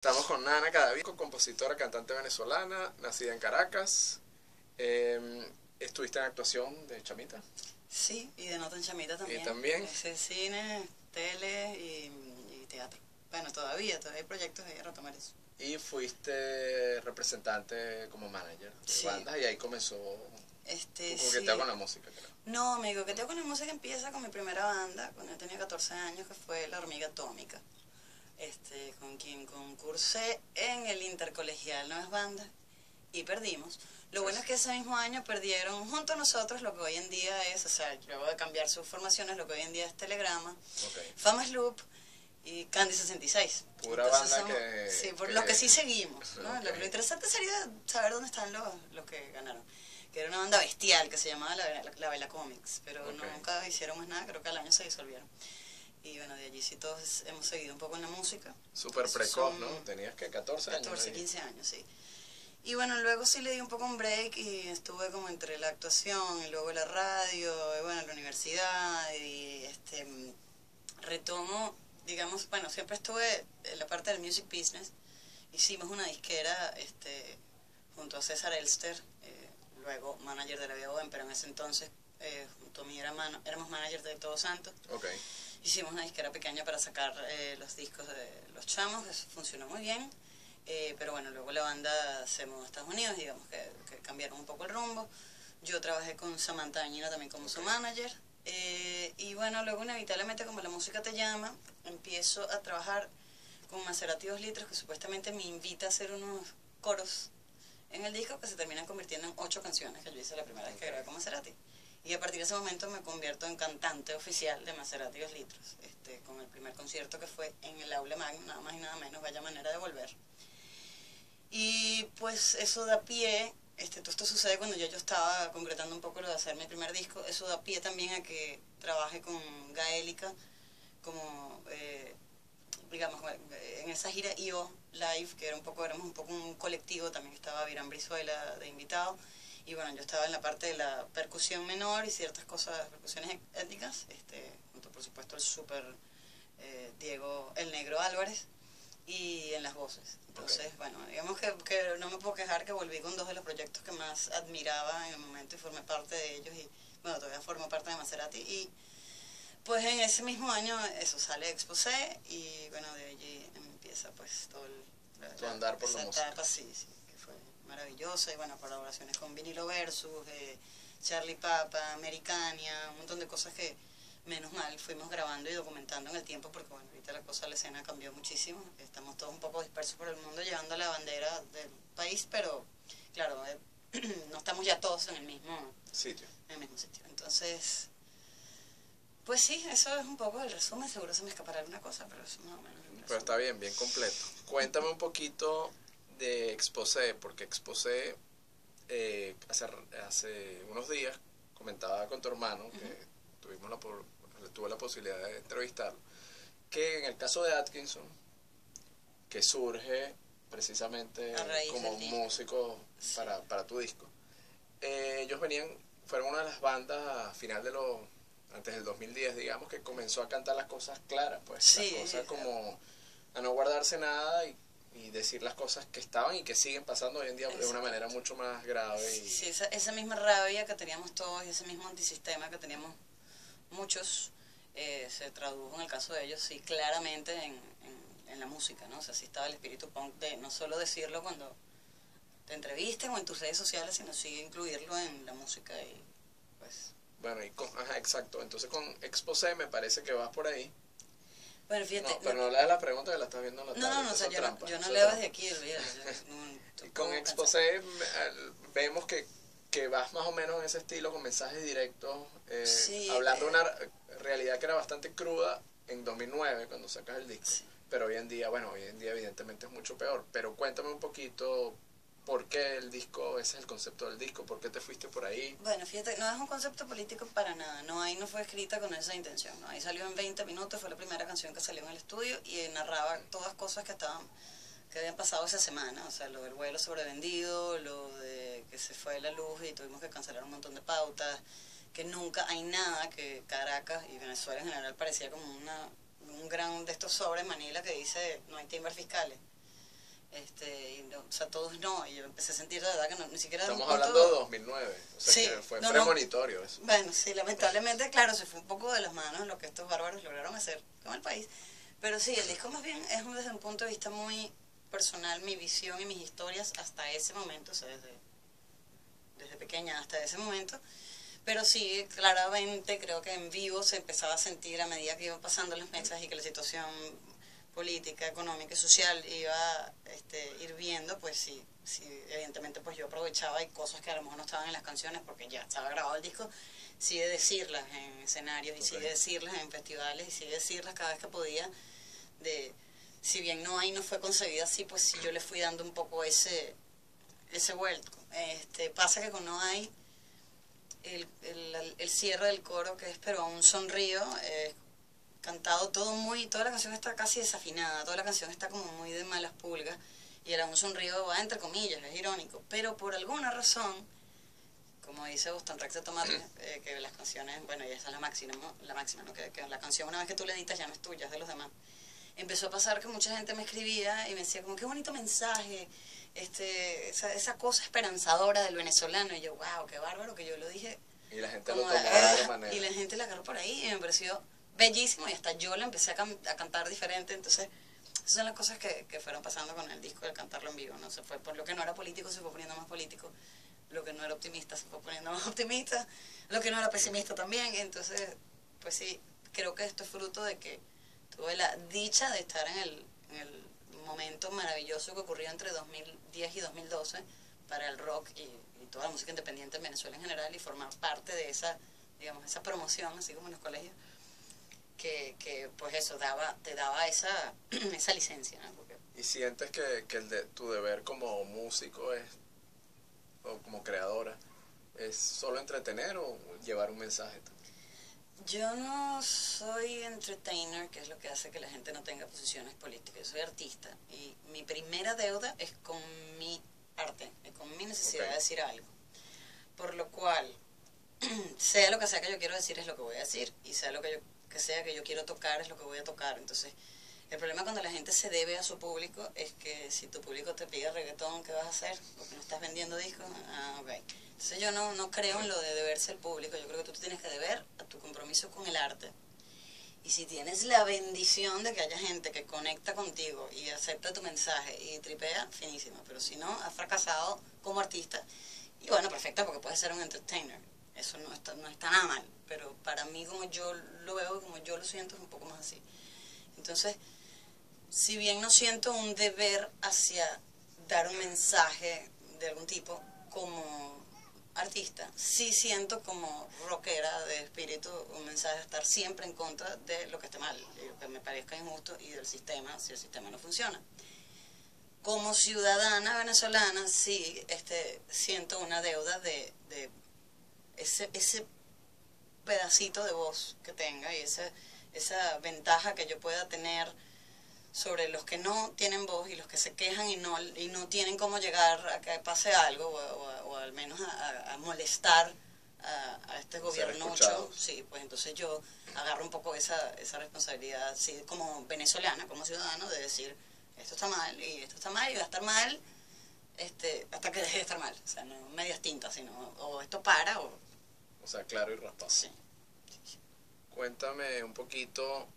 Estamos con Nana Cadavid, compositora, cantante venezolana, nacida en Caracas. Estuviste en actuación de chamita. Sí, y de nota en chamita también. Y también. Hice cine, tele y teatro. Bueno, todavía hay proyectos de retomar eso. Y fuiste representante como manager de Sí. bandas y ahí comenzó tu coqueteo Sí. con la música, creo. No, mi coqueteo con la música empieza con mi primera banda, cuando yo tenía 14 años, que fue La Hormiga Atómica. Con quien concursé en el intercolegial Nuevas Bandas y perdimos. Lo bueno es que ese mismo año perdieron junto a nosotros lo que hoy en día es, o sea, luego de cambiar sus formaciones, lo que hoy en día es Telegrama, Okay. Famas Loop y Candy 66. Pura Entonces banda que... sí, por los que sí seguimos, ¿no? Okay. Lo interesante sería saber dónde están los que ganaron. Que era una banda bestial que se llamaba La Vela Comics, pero Okay. nunca hicieron más nada, creo que al año se disolvieron. Y bueno, de allí sí todos hemos seguido un poco en la música. Súper precoz, ¿no? Tenías que 14 años. 14, 15 años, sí. Y bueno, luego sí le di un poco un break y estuve como entre la actuación y luego la radio, y bueno, la universidad y retomo, digamos, bueno, siempre estuve en la parte del music business. Hicimos una disquera junto a César Elster, luego manager de La Vía Bohem, pero en ese entonces junto a mí éramos managers de Todos Santos. Okay. Hicimos una disquera pequeña para sacar los discos de Los Chamos, eso funcionó muy bien. Pero bueno, luego la banda se mudó a Estados Unidos, digamos que cambiaron un poco el rumbo. Yo trabajé con Samantha Dañino también como su manager. Y bueno, luego inevitablemente como la música te llama, empiezo a trabajar con Maserati 2 litros, que supuestamente me invita a hacer unos coros en el disco que se terminan convirtiendo en 8 canciones que yo hice la primera vez que grabé con Maserati. Y a partir de ese momento me convierto en cantante oficial de Maserati 2 litros, con el primer concierto que fue en el Aula Magna, nada más y nada menos, Vaya Manera de Volver. Y pues eso da pie, todo esto sucede cuando yo estaba concretando un poco lo de hacer mi primer disco, eso da pie también a que trabaje con Gaélica como, digamos, en esa gira I.O. Live, que éramos un poco un colectivo, también estaba Virán Brizuela de invitado, y bueno, yo estaba en la parte de la percusión menor y ciertas cosas, percusiones étnicas, junto por supuesto el súper Diego El Negro Álvarez, y en las voces. Entonces, okay. Bueno, digamos que no me puedo quejar que volví con 2 de los proyectos que más admiraba en el momento y formé parte de ellos y, bueno, todavía formo parte de Maserati y pues en ese mismo año eso sale Exposé y bueno, de allí empieza pues todo tu andar por la música. Etapa, sí, que fue maravillosa y bueno, colaboraciones con Vinilo Versus, Charlie Papa, Americania, un montón de cosas que menos mal fuimos grabando y documentando en el tiempo porque bueno, ahorita la cosa, la escena cambió muchísimo, estamos todos un poco dispersos por el mundo llevando la bandera del país, pero claro, no estamos ya todos en el mismo sitio. Entonces, pues sí, eso es un poco el resumen, seguro se me escapará alguna cosa, pero eso más o menos. Pero está bien, bien completo. Cuéntame un poquito de Exposé, porque Exposé hace unos días comentaba con tu hermano que tuve la posibilidad de entrevistarlo, que en el caso de Atkinson, que surge precisamente como músico para tu disco, ellos fueron una de las bandas a final de antes del 2010, digamos, que comenzó a cantar las cosas claras, pues, sí, las cosas como a no guardarse nada y decir las cosas que estaban y que siguen pasando hoy en día de una manera mucho más grave. Sí, esa misma rabia que teníamos todos y ese mismo antisistema que teníamos muchos, se tradujo en el caso de ellos, sí, claramente en la música, ¿no? O sea, sí estaba el espíritu punk de no solo decirlo cuando te entrevisten o en tus redes sociales, sino sí incluirlo en la música y pues... Bueno, exacto. Entonces con Exposé me parece que vas por ahí. Bueno, fíjate... No, pero no leas la pregunta que la estás viendo en la tablet. No, o sea, yo no leo desde aquí, y con Exposé vemos que vas más o menos en ese estilo, con mensajes directos, sí, hablando de una realidad que era bastante cruda en 2009 cuando sacas el disco, sí. Pero hoy en día evidentemente es mucho peor, pero cuéntame un poquito por qué el disco, ese es el concepto del disco, por qué te fuiste por ahí. Bueno, fíjate, no es un concepto político para nada, no fue escrita con esa intención, ¿no? Ahí salió en 20 minutos, fue la primera canción que salió en el estudio y narraba todas cosas que habían pasado esa semana, o sea, lo del vuelo sobrevendido, lo de que se fue la luz y tuvimos que cancelar un montón de pautas, que nunca hay nada, que Caracas y Venezuela en general parecía como un gran de estos sobres Manila que dice no hay timbres fiscales. Y no, o sea, todos no, y yo empecé a sentir de verdad que no, ni siquiera de un Estamos punto... hablando de 2009, o sea Sí, que fue no, premonitorio eso. bueno, sí, lamentablemente, claro, se fue un poco de las manos lo que estos bárbaros lograron hacer con el país. Pero sí, el disco más bien es desde un punto de vista muy personal, mi visión y mis historias hasta ese momento, o sea, desde pequeña hasta ese momento. Pero sí, claramente creo que en vivo se empezaba a sentir a medida que iban pasando los meses y que la situación política, económica y social iba ir viendo, pues sí, evidentemente pues yo aprovechaba y cosas que a lo mejor no estaban en las canciones porque ya estaba grabado el disco, sí de decirlas en escenarios y sí de decirlas en festivales y sí de decirlas cada vez que podía, si bien No Hay no fue concebida así, pues sí yo le fui dando un poco ese vuelto. Pasa que con No Hay el cierre del coro, que es pero aún sonrío, cantado toda la canción está casi desafinada, toda la canción está como muy de malas pulgas, y el aún sonrío va entre comillas, es irónico, pero por alguna razón, como dice Boston Rex de Tomate, que las canciones, bueno, y esa es la máxima, ¿no? Que la canción una vez que tú la editas ya no es tuya, es de los demás. Empezó a pasar que mucha gente me escribía y me decía como qué bonito mensaje, esa cosa esperanzadora del venezolano, y yo, wow, qué bárbaro que yo lo dije. Y la gente lo tomó de otra manera. Y la gente la agarró por ahí y me pareció bellísimo, y hasta yo la empecé a cantar diferente. Entonces esas son las cosas que fueron pasando con el disco, de cantarlo en vivo, ¿no? Se fue por lo que no era político, se fue poniendo más político, lo que no era optimista se fue poniendo más optimista, lo que no era pesimista también. Entonces pues sí, creo que esto es fruto de que tuve la dicha de estar en el momento maravilloso que ocurrió entre 2010 y 2012 para el rock y toda la música independiente en Venezuela en general, y formar parte de esa, digamos, esa promoción, así como en los colegios, que pues eso te daba esa licencia, ¿no? Porque, ¿Y sientes que tu deber como músico o como creadora es solo entretener o llevar un mensaje? yo no soy entertainer, que es lo que hace que la gente no tenga posiciones políticas. Yo soy artista y mi primera deuda es con mi arte, es con mi necesidad de decir algo. Por lo cual, sea lo que sea que yo quiero decir es lo que voy a decir, y sea lo que sea que yo quiero tocar es lo que voy a tocar. Entonces, el problema cuando la gente se debe a su público es que si tu público te pide reggaetón, ¿qué vas a hacer? Porque no estás vendiendo discos. Ah, ok. Entonces yo no creo en lo de deberse al público. Yo creo que tú te tienes que deber a tu compromiso con el arte. Y si tienes la bendición de que haya gente que conecta contigo y acepta tu mensaje y tripea, finísimo. Pero si no, has fracasado como artista. Y bueno, perfecto, porque puedes ser un entertainer. Eso no está nada mal. Pero para mí, como yo lo veo y como yo lo siento, es un poco más así. Entonces, si bien no siento un deber hacia dar un mensaje de algún tipo como artista, sí siento como rockera de espíritu un mensaje de estar siempre en contra de lo que esté mal, de lo que me parezca injusto y del sistema, si el sistema no funciona. Como ciudadana venezolana, sí siento una deuda de ese pedacito de voz que tenga, y esa ventaja que yo pueda tener sobre los que no tienen voz y los que se quejan y no tienen cómo llegar a que pase algo, o al menos a molestar a este gobiernucho. Sí, pues entonces yo agarro un poco esa responsabilidad, sí, como venezolana, como ciudadano, de decir esto está mal y esto está mal y va a estar mal hasta que deje de estar mal. O sea, no medias tintas, sino o esto para o sea, claro y raspado. Sí. Cuéntame un poquito,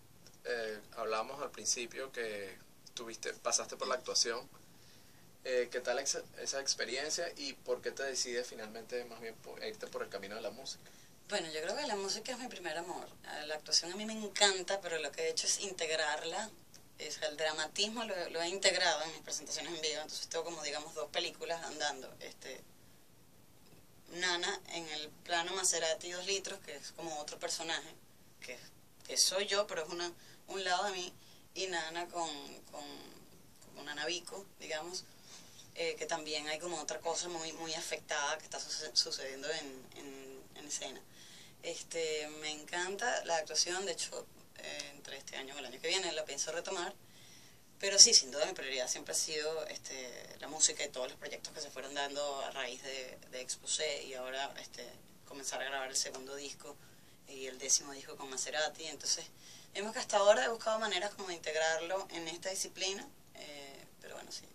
hablamos al principio que pasaste por la actuación. ¿Qué tal esa experiencia y por qué te decides finalmente más bien irte por el camino de la música? Bueno, yo creo que la música es mi primer amor. La actuación a mí me encanta, pero lo que he hecho es integrarla. El dramatismo lo he integrado en mis presentaciones en vivo, entonces tengo como, digamos, dos películas andando. Nana en el plano Maserati 2 litros, que es como otro personaje, que soy yo, pero es un lado de mí, y Nana con Nana Vico, digamos, que también hay como otra cosa muy afectada que está sucediendo en escena. Me encanta la actuación, de hecho, entre este año y el año que viene la pienso retomar, pero sí, sin duda mi prioridad siempre ha sido la música y todos los proyectos que se fueron dando a raíz de Exposé, y ahora comenzar a grabar el segundo disco y el 10º disco con Maserati. Entonces, vemos que hasta ahora he buscado maneras como de integrarlo en esta disciplina, pero bueno, sí,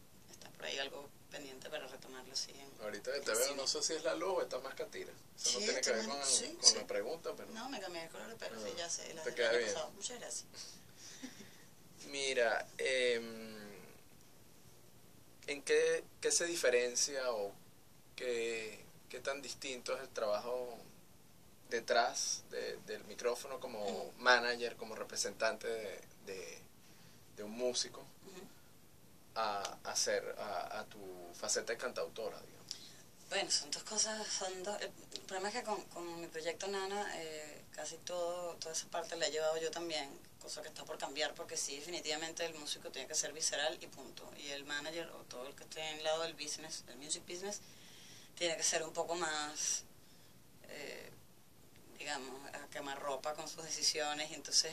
interesante para retomarlo, sí. Ahorita que te veo, no sé si es la luz o estás más catira. Eso Sí, no tiene que ver sí, con sí. la pregunta, pero... No, me cambié el color de pelo, sí, ya sé, la te del queda año bien. pasado. Muchas gracias. Mira, ¿en qué se diferencia o qué tan distinto es el trabajo detrás del micrófono como manager, como representante de un músico, a tu faceta de cantautora, digamos? Bueno, son dos cosas, el problema es que con mi proyecto Nana, casi toda esa parte la he llevado yo también, cosa que está por cambiar, porque sí, definitivamente el músico tiene que ser visceral y punto. Y el manager o todo el que esté en el lado del business, del music business, tiene que ser un poco más, digamos, a quemarropa con sus decisiones, y entonces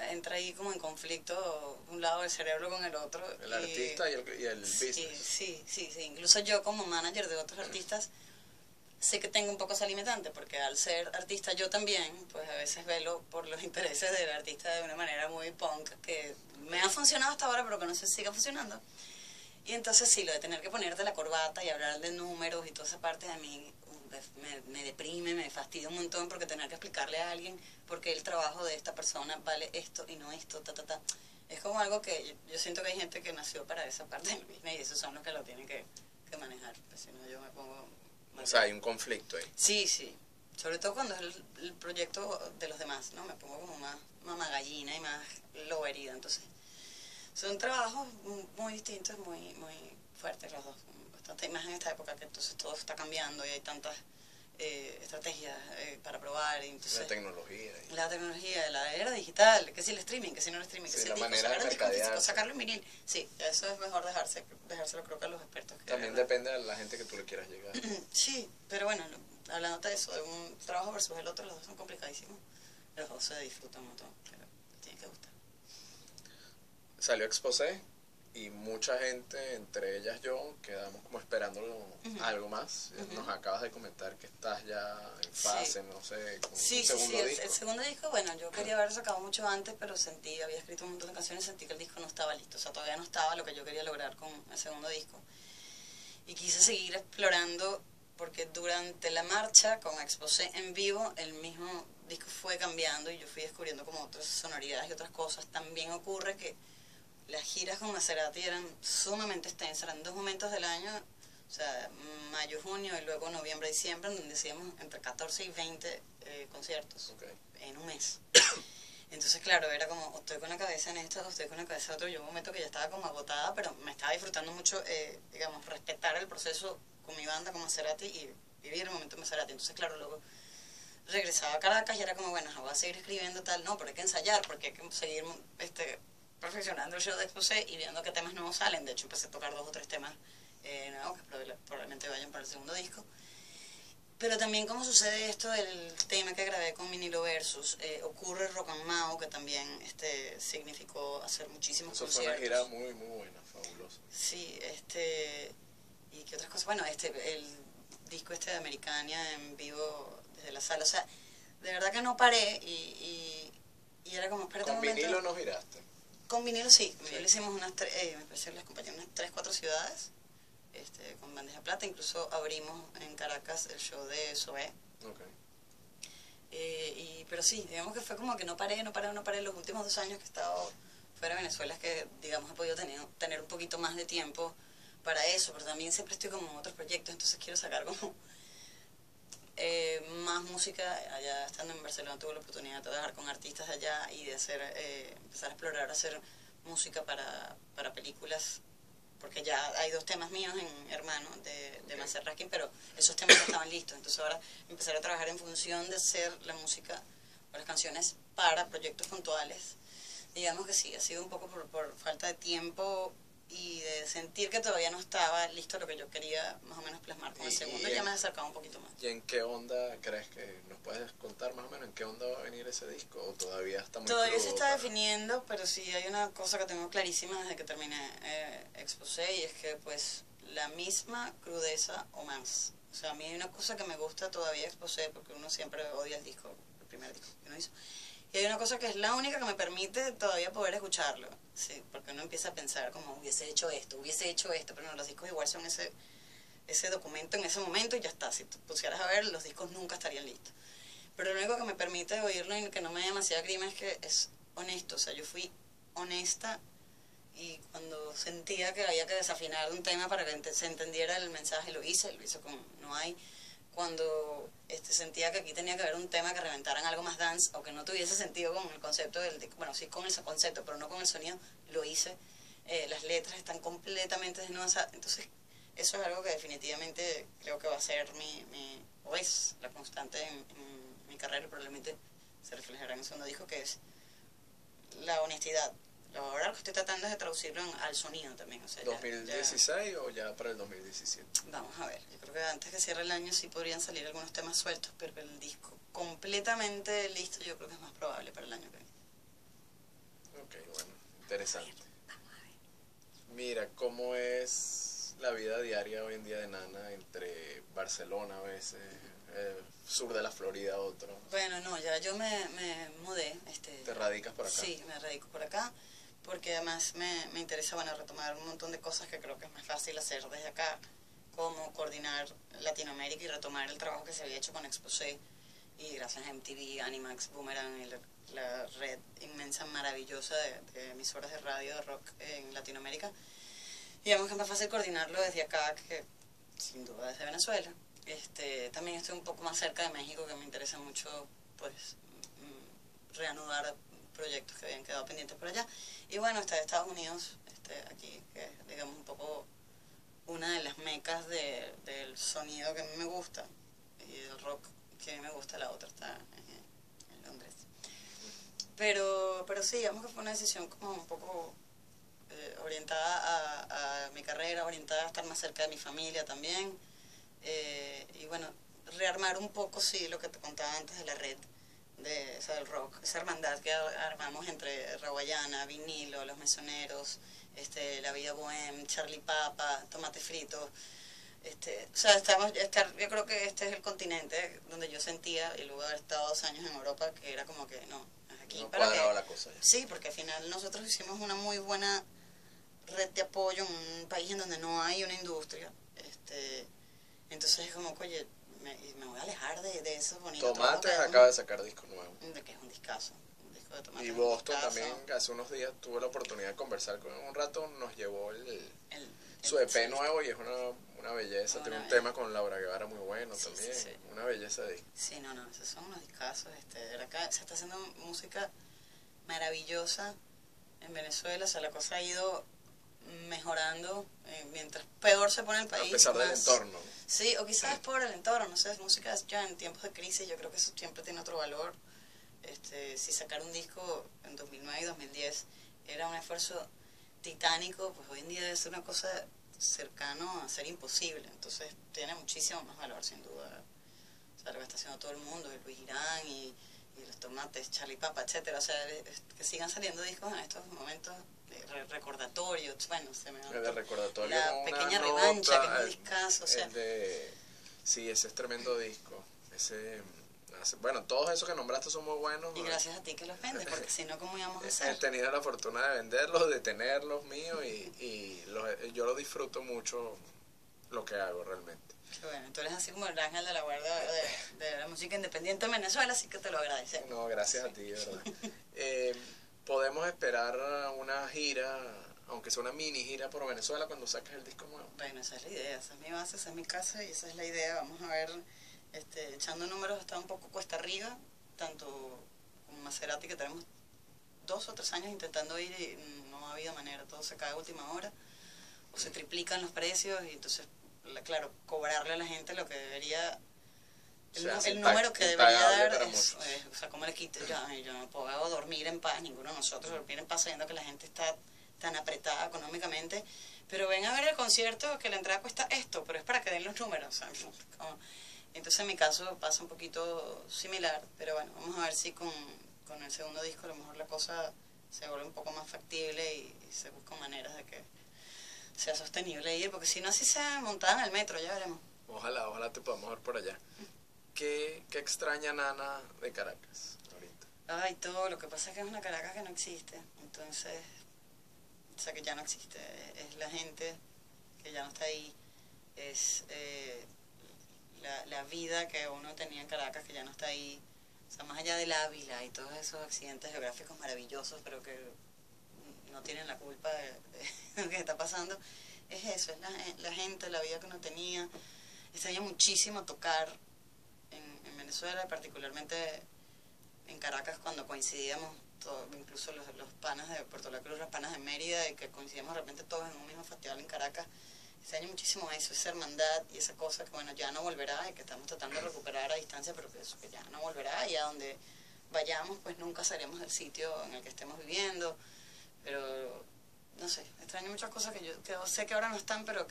entra ahí como en conflicto un lado del cerebro con el otro. El artista y el business. Sí. Incluso yo como manager de otros artistas sé que tengo un poco esa limitante, porque al ser artista yo también, pues a veces velo por los intereses del artista de una manera muy punk, que me ha funcionado hasta ahora, pero que no sé si siga funcionando. Y entonces sí, lo de tener que ponerte la corbata y hablar de números y toda esa parte a mí me deprime, me fastidia un montón, porque tener que explicarle a alguien por qué el trabajo de esta persona vale esto y no esto, Es como algo que yo siento que hay gente que nació para esa parte del business y esos son los que lo tienen que manejar, pues si no yo me pongo... O sea, hay un conflicto ahí. Sí, sobre todo cuando es el proyecto de los demás, ¿no? Me pongo como más mamá gallina y más lobo herida, entonces... Son trabajos muy distintos, muy fuertes los dos, bastante más en esta época que entonces todo está cambiando y hay tantas estrategias para probar. Y entonces, la tecnología, la era digital, que si el streaming, que si no el streaming, sí, que si la el disco, manera de mercadear, sacarlo en vinil. Sí, eso es mejor dejárselo creo que a los expertos. También depende de la gente que tú le quieras llegar. Sí, pero bueno, hablándote de eso, de un trabajo versus el otro, los dos son complicadísimos. Los dos se disfrutan un montón, pero tiene que gustar. Salió Exposé y mucha gente, entre ellas yo, quedamos como esperando algo más. Nos acabas de comentar que estás ya en fase, no sé, con un segundo disco. El segundo disco, bueno, yo quería haber sacado mucho antes, pero había escrito un montón de canciones y sentí que el disco no estaba listo, o sea, todavía no estaba lo que yo quería lograr con el segundo disco. Y quise seguir explorando, porque durante la marcha con Exposé en vivo, el mismo disco fue cambiando y yo fui descubriendo como otras sonoridades y otras cosas. También ocurre que las giras con Maserati eran sumamente extensas, eran 2 momentos del año, o sea, mayo, junio y luego noviembre, diciembre, en donde hacíamos entre 14 y 20 conciertos en un mes. Entonces, claro, era como, o estoy con la cabeza en esto, o estoy con la cabeza en otro. Yo un momento que ya estaba como agotada, pero me estaba disfrutando mucho, digamos, respetar el proceso con mi banda, con Maserati, y vivir el momento de Maserati. Entonces, claro, luego regresaba a Caracas y era como, bueno, voy a seguir escribiendo tal, no, pero hay que ensayar, porque hay que seguir perfeccionando el show de Exposé y viendo qué temas nuevos salen. De hecho, empecé a tocar 2 o 3 temas nuevos que probablemente vayan para el segundo disco. Pero también, como sucede esto del tema que grabé con Vinilo Versus, ocurre Rock and Mau, que también significó hacer muchísimos conciertos. Fue una gira muy buena, fabulosa. Sí, y qué otras cosas. Bueno, el disco de Americania en vivo desde la sala. O sea, de verdad que no paré y era como, espérate un momento. ¿Con vinilo no giraste? Con vinilo sí, con vinilo hicimos me parece que les acompañé unas 3, 4 ciudades, con bandeja plata, incluso abrimos en Caracas el show de Zoé. Pero sí, digamos que fue como que no paré los últimos 2 años que he estado fuera de Venezuela, es que digamos he podido tener un poquito más de tiempo para eso, pero también siempre estoy como en otros proyectos, entonces quiero sacar como más música. Allá estando en Barcelona tuve la oportunidad de trabajar con artistas de allá y de empezar a explorar, hacer música para películas, porque ya hay 2 temas míos en Hermano de Maser Raskin, pero esos temas ya estaban listos, entonces ahora empezar a trabajar en función de hacer la música o las canciones para proyectos puntuales. Digamos que sí, ha sido un poco por falta de tiempo y de sentir que todavía no estaba listo lo que yo quería más o menos plasmar con el segundo, ya me he acercado un poquito más. ¿Y en qué onda crees que nos puedes contar más o menos en qué onda va a venir ese disco? ¿O todavía está muy Todavía se está definiendo, pero sí hay una cosa que tengo clarísima desde que terminé Exposé, y es que pues la misma crudeza o más. O sea, a mí hay una cosa que me gusta todavía Exposé, porque uno siempre odia el disco, el primer disco que uno hizo, Y hay una cosa que es la única que me permite todavía poder escucharlo. Sí, porque uno empieza a pensar como hubiese hecho esto, pero no, los discos igual son ese documento en ese momento y ya está. Si te pusieras a ver, los discos nunca estarían listos. Pero lo único que me permite oírlo y que no me dé demasiada grima es que es honesto. O sea, yo fui honesta y cuando sentía que había que desafinar un tema para que se entendiera el mensaje, lo hice como no hay. Cuando sentía que aquí tenía que haber un tema que reventaran algo más dance o que no tuviese sentido con el concepto bueno, sí con ese concepto, pero no con el sonido, lo hice. Las letras están completamente desnudas, entonces eso es algo que definitivamente creo que va a ser o es la constante en mi carrera, probablemente se reflejará en el segundo disco, que es la honestidad. Ahora lo que estoy tratando es de traducirlo al sonido también. O sea, ¿2016 o ya para el 2017? Vamos a ver, yo creo que antes que cierre el año sí podrían salir algunos temas sueltos, pero el disco completamente listo yo creo que es más probable para el año que viene. Ok, bueno, interesante. Mira, ¿cómo es la vida diaria hoy en día de Nana entre Barcelona a veces, sur de la Florida otro? Bueno, no, ya yo me mudé. ¿Te radicas por acá? Sí, me radico por acá, porque además me interesa, bueno, retomar un montón de cosas que creo que es más fácil hacer desde acá, como coordinar Latinoamérica y retomar el trabajo que se había hecho con Exposé, y gracias a MTV, Animax, Boomerang, la red inmensa, maravillosa de emisoras de radio de rock en Latinoamérica. Y digamos que es más fácil coordinarlo desde acá que sin duda desde Venezuela. También estoy un poco más cerca de México, que me interesa mucho pues reanudar proyectos que habían quedado pendientes por allá. Y bueno, está Estados Unidos, aquí, que es digamos un poco una de las mecas del sonido que a mí me gusta y del rock que a mí me gusta. La otra está en Londres. Pero sí, digamos que fue una decisión como un poco orientada a mi carrera, orientada a estar más cerca de mi familia también. Y bueno, rearmar un poco, sí, lo que te contaba antes de la red del rock, esa hermandad que armamos entre Rawayana, Vinilo, Los Mesoneros, La Vida Bohem, Charlie Papa, Tomate Frito. O sea, yo creo que este es el continente donde yo sentía, y luego de haber estado 2 años en Europa, que era como que no, es aquí. No cuadraba la cosa ya. Sí, porque al final nosotros hicimos una muy buena red de apoyo en un país en donde no hay una industria. Entonces es como, oye, me voy a alejar de esos bonitos. Tomates acaba de sacar disco nuevo. De que es un discazo. Un disco de Tomates. Y Boston también, hace unos días tuve la oportunidad de conversar con él un rato, nos llevó su EP nuevo y es una belleza. Tiene un tema con Laura Guevara muy bueno también. Sí. Una belleza de disco. Sí, no, esos son unos discazos. Acá se está haciendo música maravillosa en Venezuela. O sea, la cosa ha ido mejorando mientras peor se pone el país. A pesar del entorno. Sí, o quizás por el entorno, no sé, es música ya en tiempos de crisis, yo creo que eso siempre tiene otro valor. Si sacar un disco en 2009 y 2010 era un esfuerzo titánico, pues hoy en día es una cosa cercano a ser imposible, entonces tiene muchísimo más valor sin duda. O sea, lo que está haciendo todo el mundo, el Luis Irán y los Tomates, Charlie Papa, etcétera. O sea, que sigan saliendo discos en estos momentos recordatorios. Bueno, se me de recordatorio, La Pequeña Revancha, que es un discazo. O sea, sí, ese es tremendo disco. Bueno, todos esos que nombraste son muy buenos. Y gracias a ti que los vendes, porque si no, ¿cómo íbamos a hacer? He tenido la fortuna de venderlos, de tenerlos míos y yo lo disfruto mucho lo que hago realmente. Qué bueno, tú eres así como el ángel de la guarda de la música independiente en Venezuela, así que te lo agradecemos. No, gracias a ti, de verdad. Podemos esperar una gira, aunque sea una mini gira por Venezuela cuando saques el disco nuevo. Bueno, esa es la idea, esa es mi base, esa es mi casa y esa es la idea. Vamos a ver, echando números, está un poco cuesta arriba, tanto como Maserati, que tenemos 2 o 3 años intentando ir y no ha habido manera, todo se cae a última hora, o se triplican los precios y entonces, claro, cobrarle a la gente lo que debería... El número que debería dar es, o sea, ¿cómo le quito? Yo no puedo dormir en paz, ninguno de nosotros dormir en paz sabiendo que la gente está tan apretada económicamente, pero ven a ver el concierto que la entrada cuesta esto, pero es para que den los números. O sea, entonces en mi caso pasa un poquito similar, pero bueno, vamos a ver si con el segundo disco a lo mejor la cosa se vuelve un poco más factible y se buscan maneras de que sea sostenible ir, porque si no así sea montada en el metro, ya veremos. Ojalá te podamos ver por allá. ¿Qué extraña Nana de Caracas ahorita? Ay, todo, lo que pasa es que es una Caracas que no existe, entonces, o sea, que ya no existe, es la gente que ya no está ahí, es la vida que uno tenía en Caracas que ya no está ahí, o sea, más allá del Ávila y todos esos accidentes geográficos maravillosos, pero que no tienen la culpa de lo que está pasando, es eso, es la gente, la vida que uno tenía. Extraña muchísimo tocar en Venezuela, particularmente en Caracas cuando coincidíamos, incluso los panas de Puerto La Cruz, los panas de Mérida, y que coincidíamos de repente todos en un mismo festival en Caracas. Extraño muchísimo eso, esa hermandad y esa cosa que bueno, ya no volverá y que estamos tratando de recuperar a distancia, pero que eso que ya no volverá y a donde vayamos pues nunca seremos el sitio en el que estemos viviendo, pero no sé, extraño muchas cosas que sé que ahora no están, pero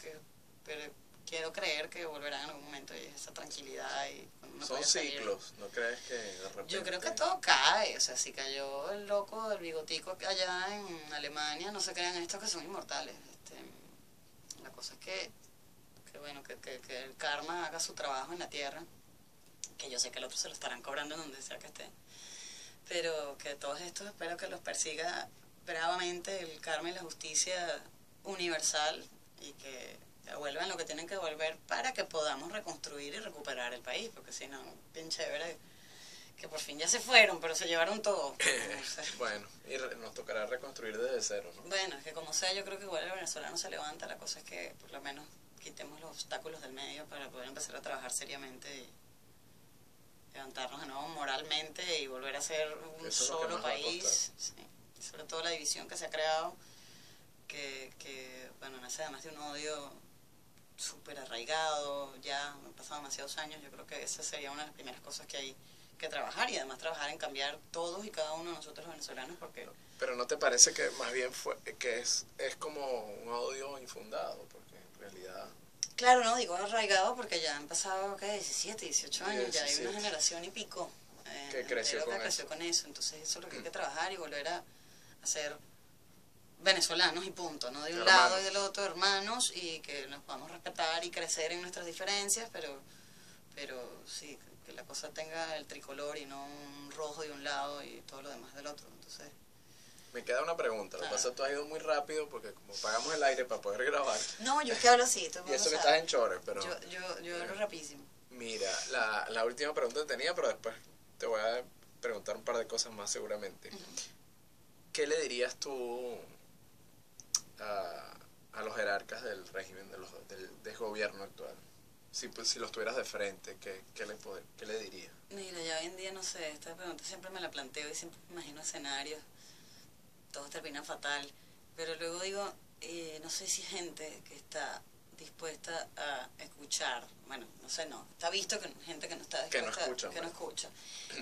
quiero creer que volverán en algún momento, y esa tranquilidad y uno Son puede salir. ciclos, ¿no crees que de repente? Yo creo que todo cae, o sea, si cayó el loco del bigotico allá en Alemania, no se crean estos que son inmortales. La cosa es que bueno, que el karma haga su trabajo en la tierra, que yo sé que el otro se lo estarán cobrando en donde sea que esté, pero que todos estos espero que los persiga bravamente el karma y la justicia universal, y que vuelvan lo que tienen que volver para que podamos reconstruir y recuperar el país, porque si no, bien chévere que por fin ya se fueron, pero se llevaron todo. Bueno, y nos tocará reconstruir desde cero, ¿no? Bueno, es que como sea, yo creo que igual el venezolano se levanta, la cosa es que por lo menos quitemos los obstáculos del medio para poder empezar a trabajar seriamente y levantarnos de nuevo moralmente y volver a ser un solo país. Sí. Sobre todo la división que se ha creado, que bueno, nace además de un odio súper arraigado, ya han pasado demasiados años. Yo creo que esa sería una de las primeras cosas que hay que trabajar, y además trabajar en cambiar todos y cada uno de nosotros los venezolanos, porque... Pero ¿no te parece que más bien que es como un odio infundado? Porque en realidad... Claro, no, digo arraigado porque ya han pasado, ¿qué? 17, 18 años, 17. Ya hay una generación y pico que creció con eso. Entonces eso es lo que hay que trabajar y volver a ser venezolanos y punto, ¿no? De un lado y del otro, hermanos, y que nos podamos respetar y crecer en nuestras diferencias, pero sí, que la cosa tenga el tricolor y no un rojo de un lado y todo lo demás del otro. Entonces... Me queda una pregunta, lo que pasa es que tú has ido muy rápido porque como pagamos el aire para poder grabar. No, yo es que hablo así. Y eso que estás en chores, pero... Yo hablo rapidísimo. Mira, la última pregunta que tenía, pero después te voy a preguntar un par de cosas más seguramente. ¿Qué le dirías tú a los jerarcas del régimen, del gobierno actual? Si los tuvieras de frente, ¿qué le dirías? Mira, ya hoy en día no sé, esta pregunta siempre me la planteo y siempre me imagino escenarios, todos terminan fatal, pero luego digo, no sé si hay gente que está dispuesta a escuchar, bueno, no sé, no, está visto que gente que no está dispuesta, que no escucha.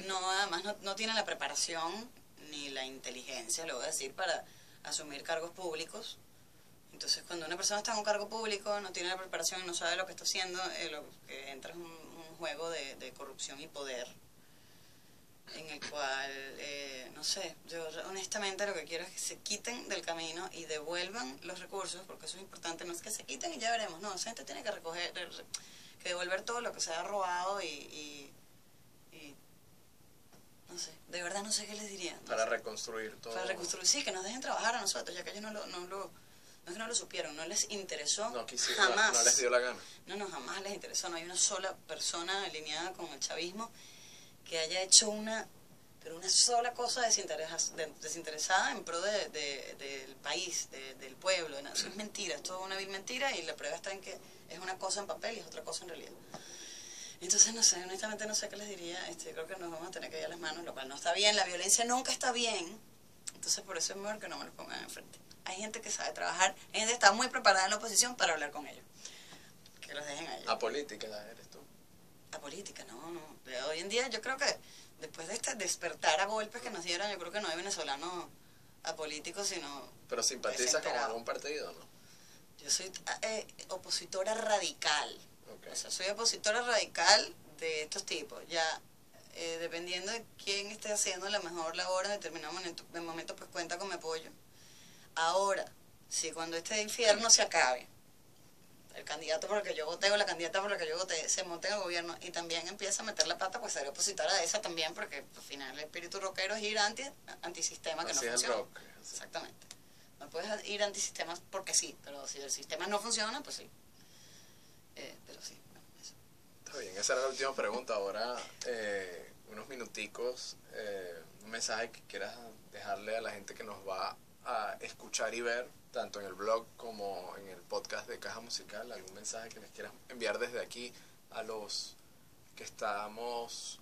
No, además no tiene la preparación ni la inteligencia, lo voy a decir, para asumir cargos públicos. Entonces, cuando una persona está en un cargo público, no tiene la preparación y no sabe lo que está haciendo, lo que entra es un juego de corrupción y poder, en el cual, no sé, yo honestamente lo que quiero es que se quiten del camino y devuelvan los recursos, porque eso es importante, no es que se quiten y ya veremos, no, esa gente tiene que recoger, que devolver todo lo que se ha robado y no sé, de verdad no sé qué les diría. No para sé. Reconstruir todo. Para reconstruir, sí, que nos dejen trabajar a nosotros, ya que ellos no es que no lo supieron, no les interesó, no quisieron, jamás. No les dio la gana. No, jamás les interesó, no hay una sola persona alineada con el chavismo que haya hecho una sola cosa desinteresada en pro del país, del pueblo. Eso es mentira, es toda una vil mentira, y la prueba está en que es una cosa en papel y es otra cosa en realidad. Entonces, no sé, honestamente no sé qué les diría. Creo que nos vamos a tener que ir a las manos, lo cual no está bien. La violencia nunca está bien. Entonces, por eso es mejor que no me lo pongan enfrente. Hay gente que sabe trabajar, hay gente que está muy preparada en la oposición para hablar con ellos. Que los dejen a ellos. Apolítica eres tú. Apolítica, no. Pero hoy en día yo creo que después de este despertar a golpes que nos dieron, yo creo que no hay venezolano apolítico, sino... ¿Pero simpatizas con algún partido, no? Yo soy opositora radical. Okay. O sea, soy opositora radical de estos tipos. Ya, dependiendo de quién esté haciendo la mejor labor en determinado momento, pues cuenta con mi apoyo. Ahora, si cuando este infierno se acabe, el candidato por el que yo voté o la candidata por la que yo voté se monte en el gobierno y también empieza a meter la pata, pues seré opositora de esa también, porque al final el espíritu rockero es ir antisistema que Así no es el funciona. rock. Así. Exactamente. No puedes ir antisistemas porque sí, pero si el sistema no funciona, pues sí. Pero sí, bueno, eso. Está bien, esa era la última pregunta. Ahora, unos minuticos, un mensaje que quieras dejarle a la gente que nos va a escuchar y ver, tanto en el blog como en el podcast de Caja Musical, algún mensaje que les quieras enviar desde aquí a los que estamos,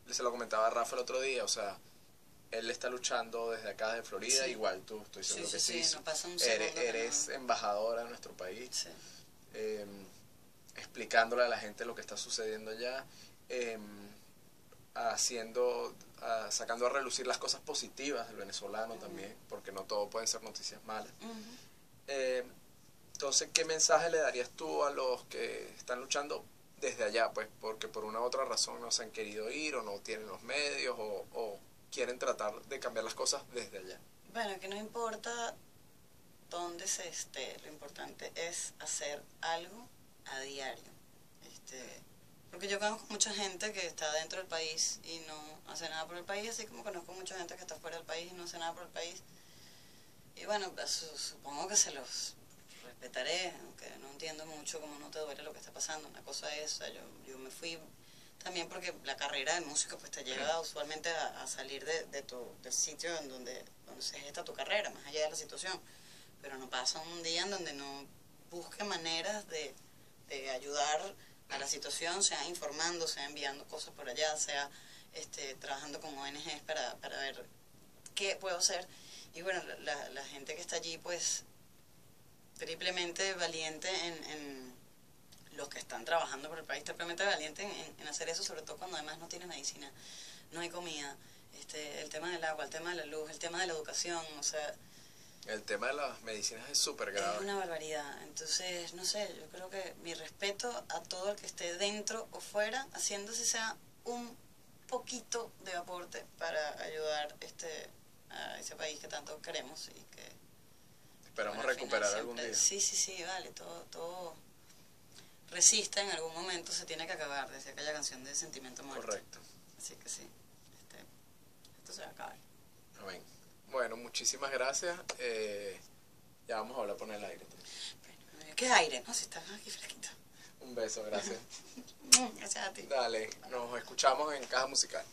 se lo comentaba a Rafa el otro día, o sea, él está luchando desde acá, de Florida, Sí. igual tú, estoy seguro Sí, que sí, sí, sí, no pasa un segundo que eres no. embajadora de nuestro país, Sí. eh, explicándole a la gente lo que está sucediendo allá, sacando a relucir las cosas positivas del venezolano también, porque no todo pueden ser noticias malas. Eh, entonces, ¿qué mensaje le darías tú a los que están luchando desde allá? Pues porque por una u otra razón no se han querido ir o no tienen los medios o quieren tratar de cambiar las cosas desde allá. Bueno, que no importa dónde se esté, lo importante es hacer algo a diario. Porque yo conozco mucha gente que está dentro del país y no hace nada por el país, así como conozco mucha gente que está fuera del país y no hace nada por el país. Y bueno, pues, supongo que se los respetaré, aunque no entiendo mucho cómo no te duele lo que está pasando. Una cosa es, o sea, yo me fui también porque la carrera de músico pues te lleva usualmente a salir del sitio en donde se gesta tu carrera, más allá de la situación. Pero no pasa un día en donde no busque maneras de ayudar a la situación, sea informando, sea enviando cosas por allá, sea trabajando con ONGs para ver qué puedo hacer. Y bueno, la gente que está allí pues triplemente valiente en los que están trabajando por el país, triplemente valiente en hacer eso, sobre todo cuando además no tiene medicina, no hay comida, el tema del agua, el tema de la luz, el tema de la educación, o sea, El tema de las medicinas es súper grave. es una barbaridad. Entonces, no sé, yo creo que mi respeto a todo el que esté dentro o fuera, haciéndose sea un poquito de aporte para ayudar a ese país que tanto queremos y que Esperamos bueno, al recuperar final algún siempre, día. sí, vale, todo resiste en algún momento, se tiene que acabar, desde aquella canción de Sentimiento Muerto. Correcto. Así que sí, esto se va a acabar. Amén. Bueno, muchísimas gracias. Ya vamos a hablar por el aire. Bueno, ¿qué aire? No, si estás aquí fresquito. Un beso, gracias. Gracias a ti. Dale, nos escuchamos en Caja Musical.